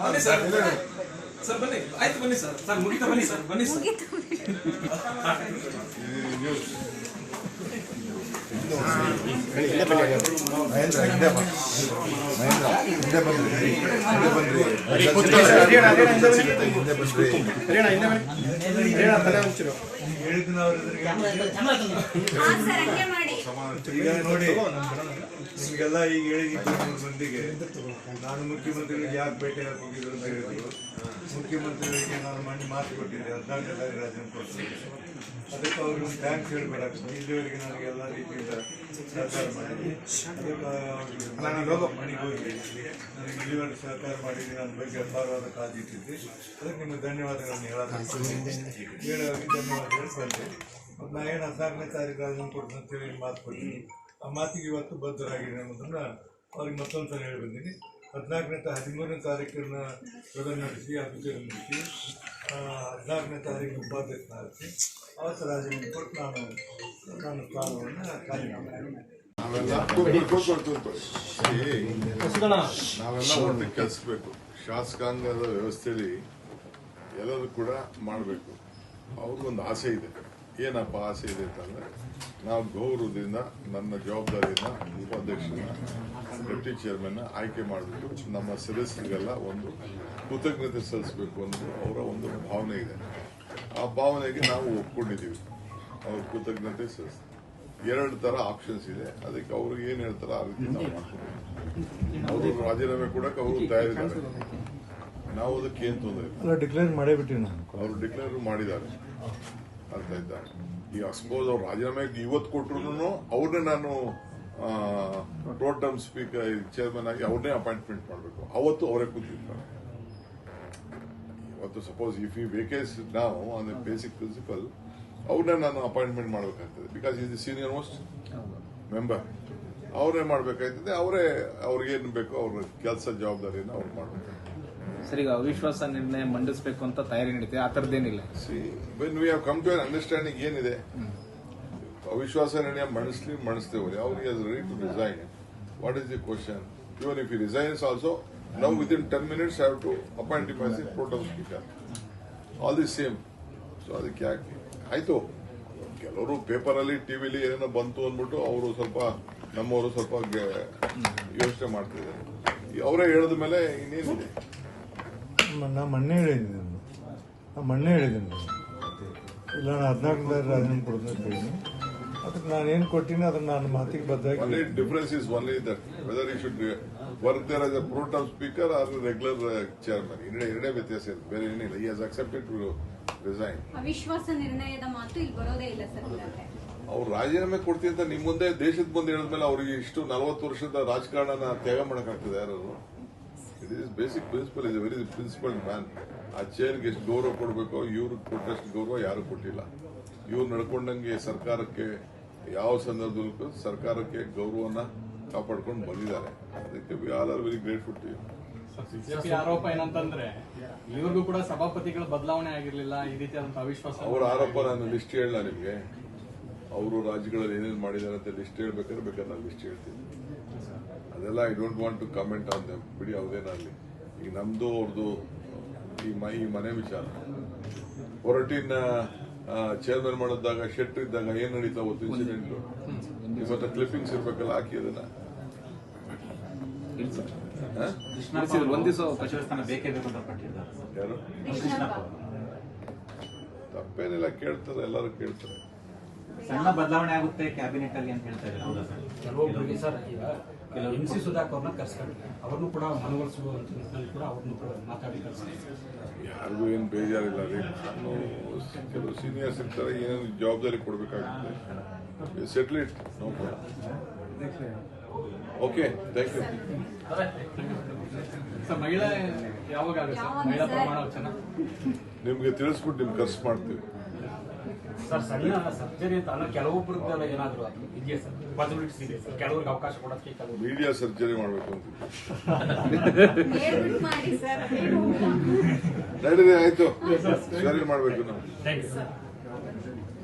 ಬನ್ನಿ sir sir ಬನ್ನಿ ಆಯ್ತು ಬನ್ನಿ ಸರ್ ಸರ್ ಮುಗಿತಾ ಬನ್ನಿ ಸರ್ ಬನ್ನಿ ಸರ್ ನೋಡಿ ನಿಮಗೆಲ್ಲ ಈಗ ಹೇಳಿದ್ದು 3 ಮಂದಿಗೆ ನಾನು ಮುಖ್ಯಮಂತ್ರಿಗಳಿಗೆ ಯಾಕೆ ಭೇಟಿಯಾಗಿ ಹೋಗಿದ್ರು ಅಂತ ಹೇಳಿದ್ರು. ಮುಖ್ಯಮಂತ್ರಿಗಳಿಗೆ ನಾನು ಮಣ್ಣು ಮಾತು ಕೊಟ್ಟಿದ್ದೆ 14 ರಾಜೀನಾಮೆ ಕೊಡ್ತೀನಿ. ಅದಕ್ಕೆ ಅವ್ರಿಗೆ ಥ್ಯಾಂಕ್ಸ್ ಹೇಳ್ಬೇಕಾಗ್ತದೆ. ಇಲ್ಲಿವರೆಗೆ ನನಗೆ ಎಲ್ಲ ರೀತಿಯಿಂದ ಸಹಕಾರ ಮಾಡಿ ಮನೆಗೆ ಹೋಗಿ ನನಗೆ ಇಲ್ಲಿವರೆಗೆ ಸಹಕಾರ ಮಾಡಿ ನನ್ನ ಬಗ್ಗೆ ಅಪಾರವಾದ ಕಾಳಜಿ ಇಟ್ಟಿದ್ದೆ. ಅದಕ್ಕೆ ನಿಮಗೆ ಧನ್ಯವಾದಗಳನ್ನು ಹೇಳೋಗಿ ಧನ್ಯವಾದಗಳು ಬಂದೆ. ಮತ್ತು ನಾ ಏನು 14ನೇ ತಾರೀಕು ರಾಜೀನಾಮೆ ಕೊಡ್ತೀನಿ ಅಂತೇಳಿ ಮಾತು ಕೊಡ್ತೀನಿ. ಆ ಮಾತಿಗೆ ಇವತ್ತು ಬದ್ಧರಾಗಿದೆ ಅನ್ನೋದನ್ನು ಅವ್ರಿಗೆ ಮತ್ತೊಂದು ಸಲ ಹೇಳಿ ಬಂದೀನಿ. 13ನೇ ತಾರೀಕನ್ನು ಸದನ ನಡೆಸಿ ಅಭಿಷೇಕ ನಡೆಸಿ 14ನೇ ತಾರೀಕು ಉಪಾಧ್ಯಕ್ಷ ನಡೆಸಿ ಅವತ್ತು ರಾಜೀನಾಮೆ ಕೊಟ್ಟು ನಾನು ಸ್ಥಾನವನ್ನು ಖಾಲಿ ಮಾಡ್ತೀನಿ. ನಾವೆಲ್ಲ ಒಟ್ಟಿಗೆ ಕೆಲಸಬೇಕು. ಶಾಸಕಾಂಗದ ವ್ಯವಸ್ಥೆಯಲ್ಲಿ ಎಲ್ಲರೂ ಕೂಡ ಮಾಡಬೇಕು. ಅವ್ರಿಗೊಂದು ಆಸೆ ಇದೆ. ಏನಪ್ಪ ಆಸೆ ಇದೆ ಅಂತಂದ್ರೆ, ನಾವು ಗೌರವದಿಂದ ನನ್ನ ಜವಾಬ್ದಾರಿಯನ್ನ ಉಪಾಧ್ಯಕ್ಷನ ಡೆಪ್ಟಿ ಚೇರ್ಮನ್ ಆಯ್ಕೆ ಮಾಡಿಬಿಟ್ಟು ನಮ್ಮ ಸದಸ್ಯರಿಗೆಲ್ಲ ಒಂದು ಕೃತಜ್ಞತೆ ಸಲ್ಲಿಸಬೇಕು ಅನ್ನೋದು ಅವರ ಒಂದು ಭಾವನೆ ಇದೆ. ಆ ಭಾವನೆಗೆ ನಾವು ಒಪ್ಕೊಂಡಿದ್ದೀವಿ. ಅವ್ರ ಕೃತಜ್ಞತೆ ಸಲ್ಲಿಸ್ತೀವಿ. 2 ತರ ಆಪ್ಷನ್ಸ್ ಇದೆ. ಅದಕ್ಕೆ ಅವ್ರು ಏನ್ ಹೇಳ್ತಾರ ಆ ರೀತಿ ನಾವು ಮಾಡ್ತೀವಿ. ಅವರು ರಾಜೀನಾಮೆ ಕೊಡಕ್ಕೆ ಅವರು ತಯಾರಿದ್ದಾರೆ. ನಾವು ಅದಕ್ಕೆ ಏನ್ ತೊಂದರೆ ಇಲ್ಲ. ಡಿಕ್ಲೇರ್ ಮಾಡೇ ಬಿಟ್ಟಿವಿ ನಾನು. ಅವರು ಡಿಕ್ಲೇರ್ ಮಾಡಿದ್ದಾರೆ. ಅರ್ಥ ಆಯ್ತಾ? ಈಗ ಸಪೋಸ್ ಅವ್ರು ರಾಜೀನಾಮೆ ಇವತ್ತು ಕೊಟ್ಟರು ಅವ್ರನ್ನೇ ನಾನು ಟೋಟಮ್ ಸ್ಪೀಕರ್ ಚೇರ್ಮನ್ ಆಗಿ ಅವ್ರನ್ನೇ ಅಪಾಯಿಂಟ್ಮೆಂಟ್ ಮಾಡಬೇಕು. ಅವತ್ತು ಅವರೇ ಕೂತಿರ್ತಾರೆ. ಇವತ್ತು ಸಪೋಸ್ ಇಫ್ ಯು ವೇಕೇಸ್ ನಾವು ಆನ್ ದ ಬೇಸಿಕ್ ಪ್ರಿನ್ಸಿಪಲ್ ಅವ್ರನ್ನೇ ನಾನು ಅಪಾಯಿಂಟ್ಮೆಂಟ್ ಮಾಡಬೇಕಾಗ್ತದೆ. Because is the senior most member. ಅವರೇ ಮಾಡಬೇಕಾಗ್ತದೆ. ಅವ್ರಿಗೇನು ಬೇಕೋ ಅವ್ರ ಕೆಲಸ ಜವಾಬ್ದಾರಿಯನ್ನು ಅವ್ರು ಮಾಡಬೇಕು. ಸರ್, ಈಗ ಅವಿಶ್ವಾಸ ನಿರ್ಣಯ ಮಂಡಿಸಬೇಕು ಅಂತ ತಯಾರಿ ನಡೀತಿದೆ. ಆ ಥರದ್ದೇನಿಲ್ಲ. When we have come to an understanding ಏನಿದೆ, ಅವಿಶ್ವಾಸ ನಿರ್ಣಯ ಮಾಡಿಸ್ತೇವೆ. ಅವ್ರಿಗೆ ready to resign. What is the question? Even if you resigns also now within 10 minutes have to appoint him as the protem speaker. All the same. So ಅದಕ್ಕೆ ಯಾಕೆ ಆಯ್ತು. ಕೆಲವರು ಪೇಪರಲ್ಲಿ ಟಿವಿಲಿ ಏನೇನೋ ಬಂತು ಅಂದ್ಬಿಟ್ಟು ಅವರು ಸ್ವಲ್ಪ ನಮ್ಮವರು ಸ್ವಲ್ಪ ಯೋಚನೆ ಮಾಡ್ತಿದ್ದಾರೆ. ಅವರೇ ಹೇಳಿದ ಮೇಲೆ ಇನ್ನೇನಿದೆ. ನಾ ಮೊನ್ನೆ ಹೇಳಿದ್ದೀನಿ ಇಲ್ಲ, ನಾನು 14ನೇ ರಾಜೀನಾಮೆ ಕೊಡ್ತೀನಿ ಅಂತ ಹೇಳಿದ್ದೀನಿ. ಅದಕ್ಕೆ ನಾನೇನು ಕೊಟ್ಟಿನಿ ಅದನ್ನ ನಾನು ಮಾತಿಗೆ ಬದ್ಧಾಗಿ. Only difference is only that whether he should work there as a pro tem speaker or a regular chairman. ಎರಡೇ ವ್ಯತ್ಯಾಸ ಇದೆ, ಬೇರೆ ಏನಿಲ್ಲ. He has accepted to resign. ಅವಿಶ್ವಾಸ ನಿರ್ಣಯದ ಮಾತು ಇಲ್ಲಿ ಬರೋದೇ ಇಲ್ಲ ಸರ್. ಅವ್ರು ರಾಜೀನಾಮೆ ಕೊಡ್ತೀನಿ ಅಂತ ನಿಮ್ಮ ಮುಂದೆ ದೇಶದ ಮುಂದೆ ಹೇಳಿದ್ಮೇಲೆ ಅವ್ರಿಗೆ ಇಷ್ಟು 40 ವರ್ಷದ ರಾಜಕಾರಣನ ತ್ಯಾಗ ಮಾಡಕ್ಕಾಗ್ತದೆ ಯಾರು? It is basic principle. Is very principle man. ಆ ಚೇರ್ಗೆ ಎಷ್ಟು ಗೌರವ ಕೊಡಬೇಕೋ ಇವ್ರಿಗೆ ಕೊಟ್ಟಷ್ಟು ಗೌರವ ಯಾರು ಕೊಟ್ಟಿಲ್ಲ. ಇವ್ರು ನಡ್ಕೊಂಡಂಗೆ ಸರ್ಕಾರಕ್ಕೆ ಯಾವ ಸಂದರ್ಭದಲ್ಲೂ ಸರ್ಕಾರಕ್ಕೆ ಗೌರವನ ಕಾಪಾಡ್ಕೊಂಡು ಬಂದಿದ್ದಾರೆ. ಅದಕ್ಕೆ we all are very grateful to you. BJP ಆರೋಪ ಏನಂತಂದ್ರೆ ಇವ್ರಿಗೂ ಕೂಡ ಸಭಾಪತಿಗಳ ಬದಲಾವಣೆ ಆಗಿರ್ಲಿಲ್ಲ, ಈ ರೀತಿಯಾದಂತಹ ಅವಿಶ್ವಾಸ. ಅವರ ಆರೋಪ ನಾನು ಲಿಸ್ಟ್ ಹೇಳಲ್ಲ ನಿಮ್ಗೆ. ಅವರು ರಾಜ್ಯಗಳಲ್ಲಿ ಏನೇನು ಮಾಡಿದ್ದಾರೆ ಅಂತ ಲಿಸ್ಟ್ ಬೇಕಾದ್ರೆ ನಾನು ಲಿಸ್ಟ್ ಹೇಳ್ತೀನಿ. ಅದೆಲ್ಲ I don't want to comment on them. ಬಿಡಿ, ಯಾವುದೇನಾಗಲಿ. ಈಗ ನಮ್ದು ಅವ್ರದ್ದು ಈ ಮನೆ ವಿಚಾರ. ಹೊರಟಿನ ಚೇರ್ಮನ್ ಮಾಡಿದಾಗ ಶೆಟ್ರ್ ಇದ್ದಾಗ ಏನ್ ನಡೀತಾ ಅವತ್ತು ಇನ್ಸಿಡೆಂಟ್ ಇವತ್ತು ಕ್ಲಿಪ್ಪಿಂಗ್ಸ್ ಇರ್ಬೇಕಲ್ಲ, ಹಾಕಿ ಅದನ್ನ. ಯಾರು ತಪ್ಪೇನಿಲ್ಲ, ಕೇಳ್ತಾರೆ, ಎಲ್ಲರೂ ಕೇಳ್ತಾರೆ. ಸಣ್ಣ ಬದಲಾವಣೆ ಆಗುತ್ತೆ ಕ್ಯಾಬಿನೆಟ್ ಅಲ್ಲಿ ಅಂತ ಹೇಳ್ತಾ ಇದ್ದಾರೆ. ಕೆಲವೊಬ್ಬರಿಗೆ ಸರ್ ಈಗ MC ಸುಧಾಕರ್ ಅವ್ರನ್ನ ಕರ್ಸ್ಕೊಂಡು ಅವ್ರನ್ನು ಕೂಡ ಮನವೊಲಿಸುವ ನಿಟ್ಟಿನಲ್ಲಿ ಕೂಡ ಅವ್ರನ್ನು ಕೂಡ ಮಾತಾಡಿ ಕರ್ಸ್ಕೊಂಡು ಯಾರಿಗೂ ಏನು ಬೇಜಾರಿಲ್ಲ ರೀ. ಕೆಲವು ಸೀನಿಯರ್ಸ್ ಇರ್ತಾರೆ, ಏನೇನು ಜವಾಬ್ದಾರಿ ಕೊಡಬೇಕಾಗುತ್ತೆ. Settle it, no problem. Okay, thank you. Sir, ಮಹಿಳಾ ಯಾವಾಗ ಆಗುತ್ತೆ? ಮಹಿಳಾ ಪ್ರಮಾಣ ವಚನ ನಿಮ್ಗೆ ತಿಳಿಸ್ಬಿಟ್ಟು ನಿಮ್ಗೆ ಖರ್ಚು ಮಾಡ್ತೀವಿ. ಸರ್, ಸಣ್ಣ ಸರ್ಜರಿ ಅಂತ ಅನ್ನೋ ಕೆಲವೊಬ್ಬರಿಗೆಲ್ಲ ಏನಾದ್ರು ಇದೆಯಾ ಸರ್? ಪಾಸಿಬಿಲಿಟೀಸ್ ಇದೆ ಸರ್, ಕೆಲವರಿಗೆ ಅವಕಾಶ ಕೊಡೋದಕ್ಕೆ. ಮೀಡಿಯಾ ಸರ್ಜರಿ ಮಾಡಬೇಕು ಅಂತ ಮಾಡಿ ಸರ್. ನಡೀರಿ, ಆಯ್ತು. ಸರಿ ಮಾಡಬೇಕು ನಾವು. Thank you sir.